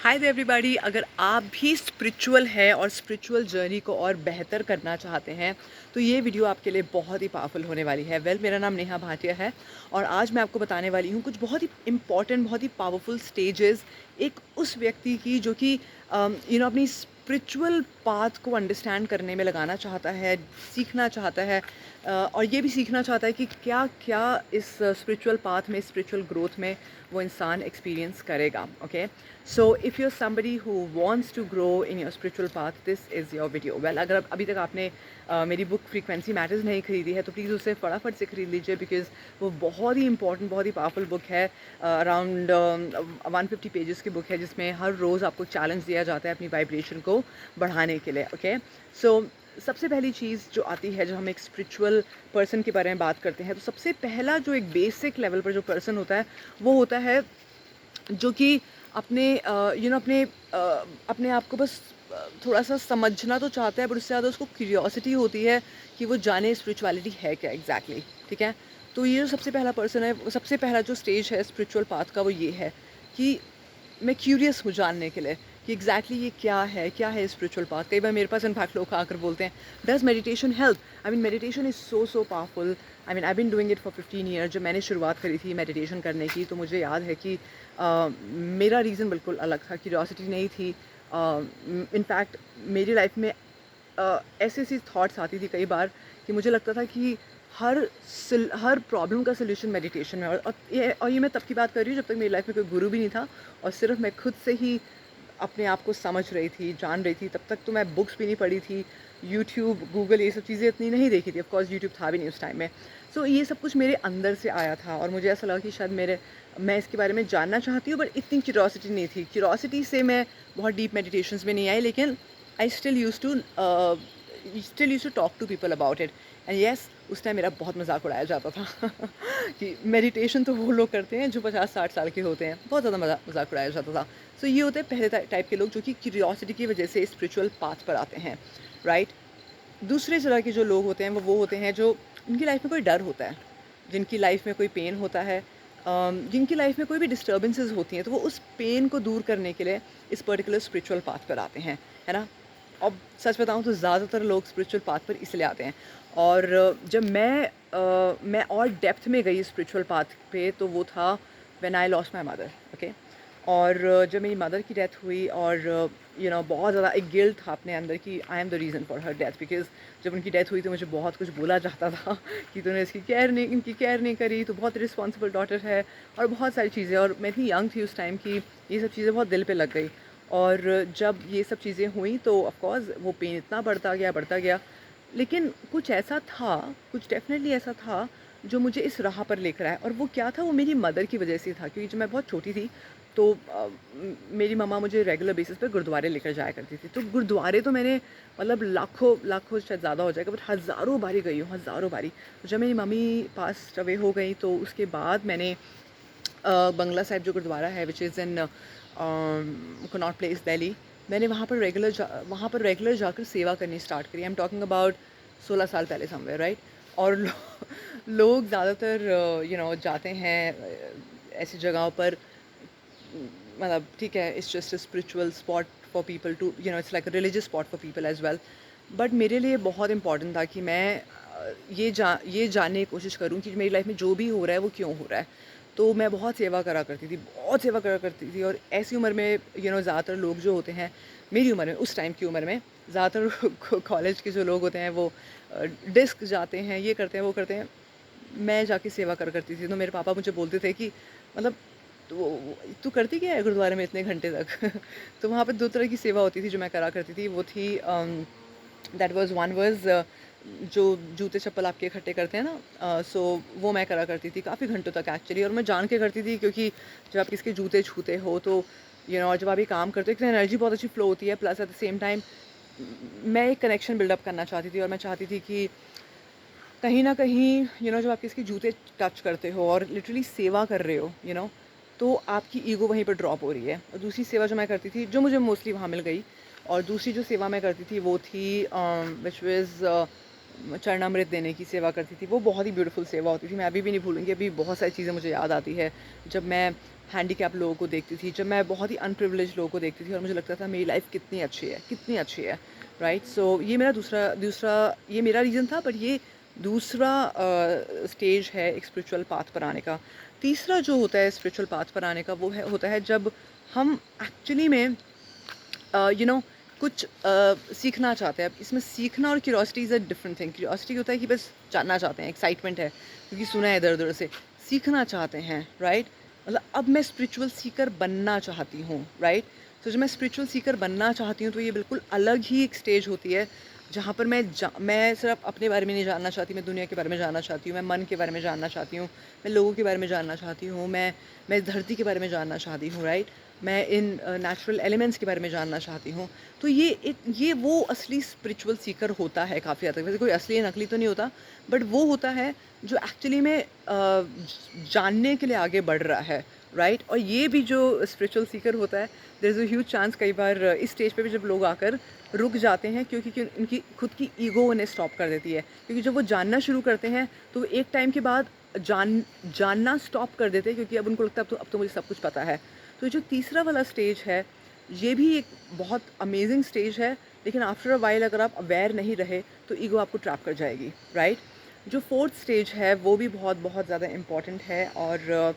Hi there everybody. अगर आप भी स्पिरिचुअल है और स्पिरिचुअल जर्नी को और बेहतर करना चाहते हैं तो ये वीडियो आपके लिए बहुत ही पावरफुल होने वाली है। मेरा नाम नेहा भाटिया है और आज मैं आपको बताने वाली हूँ कुछ बहुत ही इंपॉर्टेंट, बहुत ही पावरफुल स्टेजेस एक उस व्यक्ति की जो कि अपनी स्पिरिचुअल पाथ को अंडरस्टैंड करने में लगाना चाहता है, सीखना चाहता है, और ये भी सीखना चाहता है कि क्या क्या इस स्पिरिचुअल पाथ में, स्पिरिचुअल ग्रोथ में वो इंसान एक्सपीरियंस करेगा। Okay, so if you are somebody who wants to grow in your spiritual path, this is your video. Well, अगर अभी तक आपने मेरी बुक फ्रीक्वेंसी मैटर्स नहीं खरीदी है तो प्लीज़ उसे फटाफट से खरीद लीजिए, बिकॉज वो बहुत ही इंपॉर्टेंट, बहुत ही पावरफुल बुक है। अराउंड 150 पेजेस की बुक है जिसमें हर रोज़ आपको चैलेंज दिया जाता है अपनी वाइब्रेशन को बढ़ाने के लिए। ओके, सो सबसे पहली चीज़ जो आती है जब हम एक स्पिरिचुअल पर्सन के बारे में बात करते हैं तो सबसे पहला जो एक बेसिक लेवल पर जो पर्सन होता है वो होता है जो कि अपने अपने आप को बस थोड़ा सा समझना तो चाहता है, बट उससे ज़्यादा उसको क्यूरियोसिटी होती है कि वो जाने स्पिरिचुअलिटी है क्या एग्जैक्टली। ठीक है, तो ये जो सबसे पहला पर्सन है, सबसे पहला जो स्टेज है स्पिरिचुअल पाथ का वो ये है कि मैं क्यूरियस हूँ जानने के लिए कि एग्जैक्टली ये क्या है स्पिरिचुअल पाथ। कई बार मेरे पास इनफैक्ट लोग आकर बोलते हैं, does meditation help? I mean meditation is so powerful. I mean I been doing it for 15 year. जब मैंने शुरुआत करी थी मेडिटेशन करने की तो मुझे याद है कि मेरा रीज़न बिल्कुल अलग था, क्यूरियोसिटी नहीं थी। इनफैक्ट मेरी लाइफ में ऐसी ऐसी थॉट्स आती थी कई बार कि मुझे लगता था कि हर प्रॉब्लम का सलूशन मेडिटेशन में। और ये मैं तब की बात कर रही हूँ जब तक मेरी लाइफ में कोई गुरु भी नहीं था और सिर्फ मैं खुद से ही अपने आप को समझ रही थी, जान रही थी। तब तक तो मैं बुक्स भी नहीं पढ़ी थी, यूट्यूब, गूगल, ये सब चीज़ें इतनी नहीं देखी थी। ऑफ कोर्स यूट्यूब था भी नहीं उस टाइम में। सो ये सब कुछ मेरे अंदर से आया था और मुझे ऐसा लगा कि शायद मैं इसके बारे में जानना चाहती हूँ, बट इतनी क्यूरोसिटी नहीं थी। क्यूरोसिटी से मैं बहुत डीप मेडिटेशंस में नहीं आई, लेकिन I still use to talk to people about it. And yes, उस टाइम मेरा बहुत मजाक उड़ाया जाता था कि मेडिटेशन तो वो लोग करते हैं जो 50-60 साल के होते हैं। बहुत ज़्यादा मजाक उड़ाया जाता था। सो ये होते हैं पहले टाइप के लोग जो कि क्यूरियोसिटी की वजह से स्पिरिचुअल पाथ पर आते हैं, राइट। दूसरे तरह के जो लोग होते हैं वो होते हैं जो उनकी लाइफ में कोई डर होता है, जिनकी लाइफ में कोई पेन होता है, जिनकी लाइफ में कोई भी डिस्टर्बेंसेस होती हैं, तो वो उस पेन को दूर करने के लिए इस पर्टिकुलर स्पिरिचुअल पाथ पर आते हैं, है ना। अब सच बताऊं तो ज़्यादातर लोग स्पिरिचुअल पाथ पर इसलिए आते हैं। और जब मैं और डेप्थ में गई स्पिरिचुअल पाथ पे तो वो था when I lost my mother. Okay, और जब मेरी मदर की डेथ हुई और बहुत ज़्यादा एक गिल्ट था अपने अंदर कि I am the reason for her death, because जब उनकी डेथ हुई तो मुझे बहुत कुछ बोला जाता था कि तूने इनकी केयर नहीं करी, तो बहुत रिस्पॉन्सिबल डॉटर है और बहुत सारी चीज़ें। और मैं इतनी यंग थी उस टाइम कि ये सब चीज़ें बहुत दिल पे लग गई। और जब ये सब चीज़ें हुई तो ऑफ कोर्स वो पेन इतना बढ़ता गया। लेकिन कुछ ऐसा था, कुछ डेफिनेटली ऐसा था जो मुझे इस राह पर लेकर आया। और वो क्या था, वो मेरी मदर की वजह से था। क्योंकि जब मैं बहुत छोटी थी तो मेरी मम्मा मुझे रेगुलर बेसिस पे गुरुद्वारे लेकर जाया करती थी। तो गुरुद्वारे तो मैंने मतलब लाखों लाखों शायद ज़्यादा हो जाएगा, बट हज़ारों बारी गई हूँ, हज़ारों बारी। तो जब मेरी मम्मी पास अवे हो गई तो उसके बाद मैंने बंगला साहिब जो गुरुद्वारा है which is in Connaught place Delhi, मैंने वहाँ पर रेगुलर जाकर सेवा करनी स्टार्ट करी। आई एम टॉकिंग अबाउट 16 साल पहले समवेयर, राइट। और लोग ज़्यादातर जाते हैं ऐसी जगहों पर, मतलब ठीक है, it's just a spiritual spot for people to it's like a religious spot for people as well. But मेरे लिए बहुत इंपॉर्टेंट था कि मैं ये जानने की कोशिश करूँ कि मेरी लाइफ में जो भी हो रहा है वो क्यों हो रहा है। तो मैं बहुत सेवा करा करती थी, बहुत सेवा करा करती थी। और ऐसी उम्र में ज़्यादातर लोग जो होते हैं मेरी उम्र में, उस टाइम की उम्र में ज़्यादातर कॉलेज के जो लोग होते हैं वो डिस्क जाते हैं, ये करते हैं, वो करते हैं। मैं जाके सेवा करा करती थी। तो मेरे पापा मुझे बोलते थे कि मतलब तू करती क्या है गुरुद्वारे में इतने घंटे तक तो वहाँ पे 2 तरह की सेवा होती थी जो मैं करा करती थी। वो थी दैट वाज़ वन वाज़ जो जूते चप्पल आपके इकट्ठे करते हैं ना, सो वो मैं करा करती थी काफ़ी घंटों तक एक्चुअली। और मैं जान के करती थी क्योंकि जब आप किसी के जूते छूते हो तो और जब आप ये काम करते हो एक एनर्जी बहुत अच्छी फ्लो होती है। Plus at the same time मैं एक कनेक्शन बिल्डअप करना चाहती थी और मैं चाहती थी कि कहीं न कहीं जब आप किसी के जूते टच करते हो और लिटरली सेवा कर रहे हो, तो आपकी ईगो वहीं पर ड्रॉप हो रही है। और दूसरी सेवा जो मैं करती थी, जो मुझे मोस्टली वहाँ मिल गई, और दूसरी जो सेवा मैं करती थी वो थी विच वाज़ चरणामृत देने की सेवा करती थी, वो बहुत ही ब्यूटीफुल सेवा होती थी, मैं अभी भी नहीं भूलूँगी। अभी बहुत सारी चीज़ें मुझे याद आती है, जब मैं हैंडीकैप लोगों को देखती थी, जब मैं बहुत ही अनप्रिविलेज्ड लोगों को देखती थी और मुझे लगता था मेरी लाइफ़ कितनी अच्छी है, कितनी अच्छी है, राइट? सो ये मेरा दूसरा दूसरा ये मेरा रीज़न था, बट ये दूसरा स्टेज है एक स्पिरिचुअल पाथ पर आने का। तीसरा जो होता है स्पिरिचुअल पाथ पर आने का, वो है होता है जब हम एक्चुअली में यू नो कुछ सीखना चाहते हैं। अब इसमें सीखना और curiosity is a different thing. Curiosity होता है कि बस जानना चाहते हैं, एक्साइटमेंट है क्योंकि सुना है इधर-उधर से। सीखना चाहते हैं, राइट? मतलब अब मैं स्पिरिचुअल सीकर बनना चाहती हूँ, राइट? तो जब मैं स्पिरिचुअल सीकर बनना चाहती हूँ तो ये बिल्कुल अलग ही एक स्टेज होती है, जहाँ पर मैं सिर्फ़ अपने बारे में नहीं जानना चाहती, मैं दुनिया के बारे में जानना चाहती हूँ, मैं मन के बारे में जानना चाहती हूँ, मैं लोगों के बारे में जानना चाहती हूँ, मैं इस धरती के बारे में जानना चाहती हूँ, राइट? मैं इन नेचुरल एलिमेंट्स के बारे में जानना चाहती हूँ। तो ये वो असली स्पिरिचुअल सीकर होता है काफ़ी हद तक। वैसे कोई असली या नकली तो नहीं होता, बट वो होता है जो एक्चुअली में जानने के लिए आगे बढ़ रहा है, राइट? और ये भी जो स्पिरिचुअल सीकर होता है, there is a huge chance कई बार इस स्टेज पे भी जब लोग आकर रुक जाते हैं, क्योंकि उनकी खुद की ईगो उन्हें स्टॉप कर देती है। क्योंकि जब वो जानना शुरू करते हैं, तो वो एक टाइम के बाद जानना स्टॉप कर देते हैं, क्योंकि अब उनको लगता है अब तो मुझे सब कुछ पता है। तो जो तीसरा वाला स्टेज है, ये भी एक बहुत अमेजिंग स्टेज है, लेकिन आफ्टर अ व्हाइल अगर आप अवेयर नहीं रहे, तो ईगो आपको ट्रैप कर जाएगी, राइट? जो फोर्थ स्टेज है, वो भी बहुत बहुत ज़्यादा इम्पॉर्टेंट है, और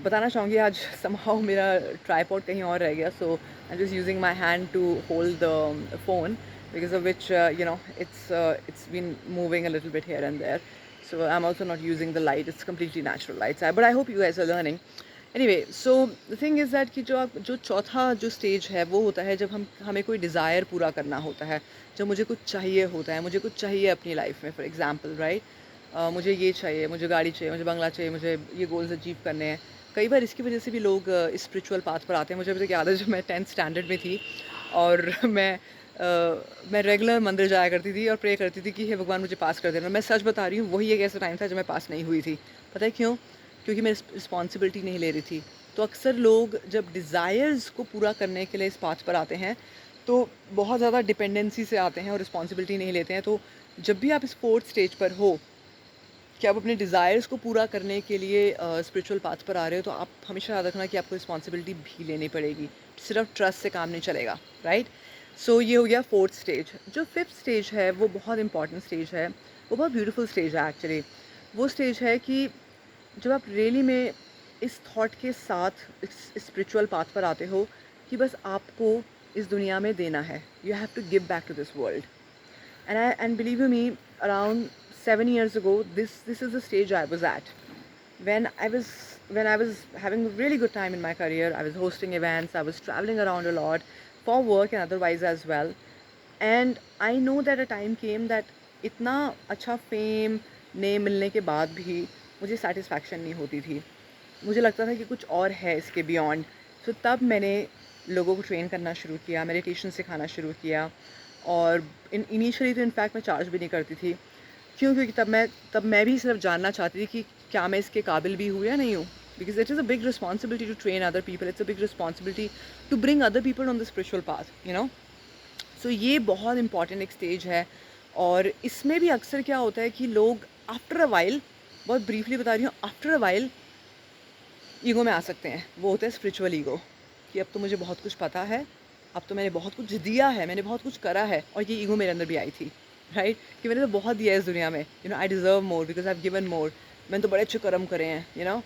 बताना चाहूँगी आज समहाउ मेरा ट्राइपॉड कहीं और रह गया, so I am just using my hand to hold the phone, because of which it's been moving a little bit here and there, so I'm also not using the light. It's completely natural lights, but I hope you guys are learning. Anyway, so the thing is that कि जो चौथा जो stage है, वो होता है जब हमें कोई डिज़ायर पूरा करना होता है, जब मुझे कुछ चाहिए होता है, मुझे कुछ चाहिए अपनी लाइफ में, फॉर एग्जांपल, राइट? मुझे ये चाहिए, मुझे गाड़ी चाहिए, मुझे बंगला चाहिए, मुझे ये गोल्स अचीव करने हैं। कई बार इसकी वजह से भी लोग इस स्पिरिचुअल पाथ पर आते हैं। मुझे अभी तक याद है, जब मैं 10th स्टैंडर्ड में थी और मैं रेगुलर मंदिर जाया करती थी और प्रे करती थी कि हे भगवान मुझे पास कर देना। मैं सच बता रही हूँ, वही एक ऐसा टाइम था जब मैं पास नहीं हुई थी। पता है क्यों? क्योंकि मैं रिस्पॉन्सिबिलिटी नहीं ले रही थी। तो अक्सर लोग जब डिज़ायर्स को पूरा करने के लिए इस पाथ पर आते हैं, तो बहुत ज़्यादा डिपेंडेंसी से आते हैं और रिस्पॉन्सिबिलिटी नहीं लेते हैं। तो जब भी आप इस फोर्थ स्टेज पर हो कि आप अपने डिज़ायर्स को पूरा करने के लिए स्पिरिचुअल पाथ पर आ रहे हो, तो आप हमेशा याद रखना कि आपको रिस्पॉन्सिबिलिटी भी लेनी पड़ेगी। सिर्फ ट्रस्ट से काम नहीं चलेगा, राइट? सो ये हो गया फोर्थ स्टेज। जो फिफ्थ स्टेज है, वो बहुत इंपॉर्टेंट स्टेज है, वो बहुत ब्यूटीफुल स्टेज है एक्चुअली। वो स्टेज है कि जब आप रियली में इस थॉट के साथ इस स्पिरिचुअल पाथ पर आते हो कि बस आपको इस दुनिया में देना है, you have to give back to this world. And believe you me, around 7 years ago, this is the stage I was at. When I was having a really good time in my career, I was hosting events, I was traveling around a lot for work and otherwise as well. And I know that a time came that इतना अच्छा fame ने मिलने के बाद भी मुझे satisfaction नहीं होती थी। मुझे लगता था कि कुछ और है इसके बियॉन्ड। सो तब मैंने लोगों को ट्रेन करना शुरू किया, मेडिटेशन सिखाना शुरू किया, और इनिशियली तो इनफैक्ट मैं चार्ज भी नहीं करती थी। क्यों? क्योंकि तब मैं भी सिर्फ जानना चाहती थी कि क्या मैं इसके काबिल भी हूँ या नहीं हूँ। Because it is a big responsibility to train other people, it's a big responsibility to bring other people on the spiritual path, you know. So ये बहुत इंपॉर्टेंट एक स्टेज है, और इसमें भी अक्सर क्या होता है कि लोग आफ्टर अ वाइल, बहुत ब्रीफली बता रही हूँ, आफ्टर अ वाइल ईगो में आ सकते हैं। वो होता है स्पिरिचुअल ईगो, कि अब तो मुझे बहुत कुछ पता है, अब तो मैंने बहुत कुछ दिया है, मैंने बहुत कुछ करा है, और ये ईगो मेरे अंदर भी आई थी, राइट? कि मैंने तो बहुत दिया है इस दुनिया में, I deserve more because I have given more. मैंने तो बड़े अच्छे कर्म करे हैं,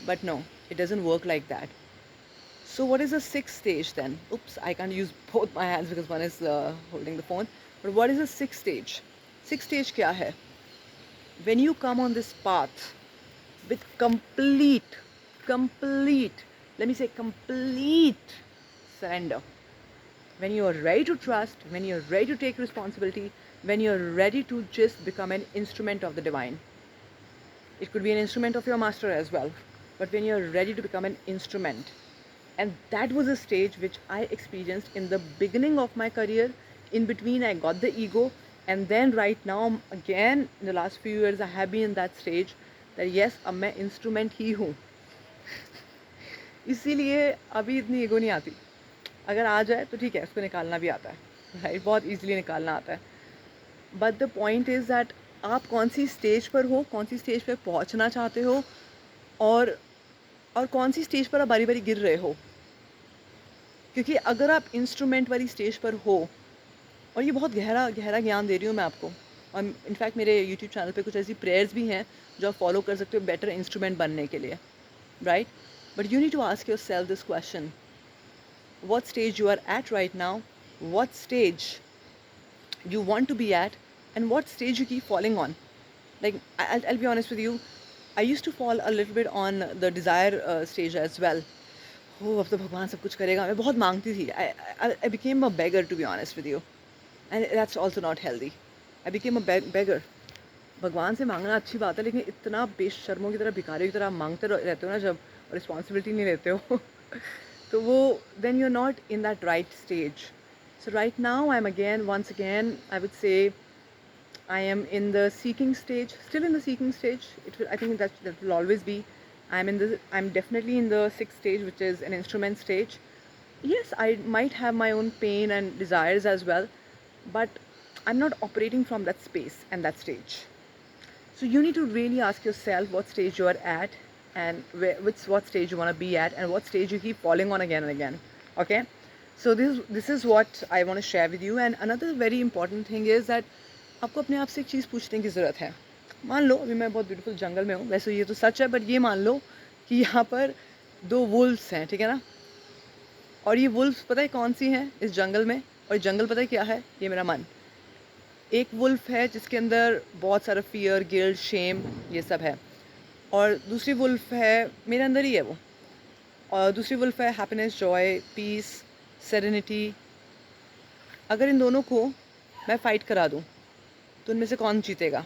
but no, it doesn't work like that. So what is the sixth stage then? Oops, I can't use both my hands because one is holding the phone. But what is the sixth stage? Sixth stage क्या है? When you come on this path with complete, let me say complete surrender. When you are ready to trust, when you are ready to take responsibility, when you are ready to just become an instrument of the divine. It could be an instrument of your master as well. But when you are ready to become an instrument, and that was a stage which I experienced in the beginning of my career. In between, I got the ego, and then right now, again, in the last few years, I have been in that stage that yes, अब मैं instrument ही हूँ। इसीलिए अभी इतनी ego नहीं आती। अगर आ जाए तो ठीक है, उसको निकालना भी आता है, राइट? बहुत ईजिली निकालना आता है। But the point is that आप कौन सी स्टेज पर हो, कौन सी स्टेज पे पहुंचना चाहते हो, और कौन सी स्टेज पर आप बारी बारी गिर रहे हो। क्योंकि अगर आप इंस्ट्रूमेंट वाली स्टेज पर हो, और ये बहुत गहरा गहरा ज्ञान दे रही हूँ मैं आपको, और इनफैक्ट मेरे यूट्यूब चैनल पे कुछ ऐसी प्रेयर्स भी हैं जो आप फॉलो कर सकते हो बेटर इंस्ट्रूमेंट बनने के लिए, right? But you need to ask yourself this question: what stage you are at right now, what stage you want to be at, and what stage you keep falling on. Like, I'll be honest with you, I used to fall a little bit on the desire stage as well. Oh, अब तो भगवान सब कुछ करेगा, मैं बहुत मांगती थी. I became a beggar, to be honest with you, and that's also not healthy. I became a beggar. भगवान से मांगना अच्छी बात है, लेकिन इतना बेशर्मों की तरह, भिखारियों की तरह मांगते रहते हो ना जब, रिस्पॉन्सिबिलिटी नहीं लेते हो तो वो, then you're not in that right stage. So right now I'm again, once again, I would say I am in the seeking stage, still in the seeking stage. It will, I think that will always be. I'm definitely in the sixth stage, which is an instrument stage. Yes, I might have my own pain and desires as well, but I'm not operating from that space and that stage. So you need to really ask yourself what stage you are at, and what stage you want to be at, and what stage you keep falling on again and again. Okay, so this is what I want to share with you. And another very important thing is that आपको अपने आप से एक चीज़ पूछने की ज़रूरत है. मान लो अभी मैं बहुत ब्यूटीफुल जंगल में हूँ, वैसे ये तो सच है, बट ये मान लो कि यहाँ पर दो वुल्फ्स हैं, ठीक है ना? और ये वुल्फ्स पता है कौन सी हैं इस जंगल में, और जंगल पता है क्या है? ये मेरा मन. एक वुल्फ है जिसके अंदर बहुत सारा फियर, गिल्ट, शेम, ये सब है, और दूसरी वुल्फ है, मेरे अंदर ही है वो, और दूसरी वुल्फ है हैप्पीनेस, जॉय, पीस, सेरेनिटी. अगर इन दोनों को मैं फ़ाइट करा दूँ तो उनमें से कौन जीतेगा?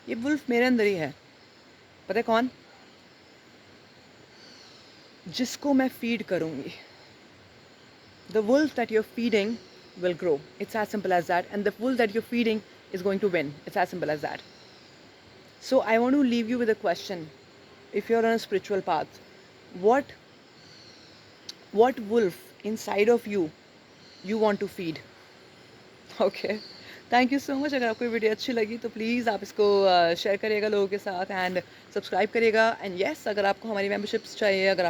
ये वुल्फ मेरे अंदर ही है. पता है कौन? जिसको मैं फीड करूँगी. The wolf that you're feeding will grow. It's as simple as that. And the wolf that you're feeding is going to win. It's as simple as that. So I want to leave you with a question. If you're on a spiritual path, what wolf inside of you want to feed? Okay. Thank you so much. अगर आपको video अच्छी लगी तो please आप इसको share करिएगा लोगों के साथ, एंड सब्सक्राइब करिएगा. एंड येस, अगर आपको हमारी मेंबरशिप्स चाहिए, अगर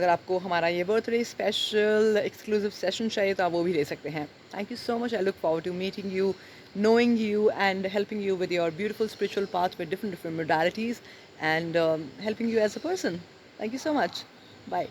आपको हमारा ये बर्थडे स्पेशल एक्सक्लूसिव सेशन चाहिए, तो आप वो भी ले सकते हैं. Thank you so much. I look forward to meeting you, knowing you, and helping you with your beautiful spiritual path with different modalities, and helping you as a person. Thank you so much. Bye.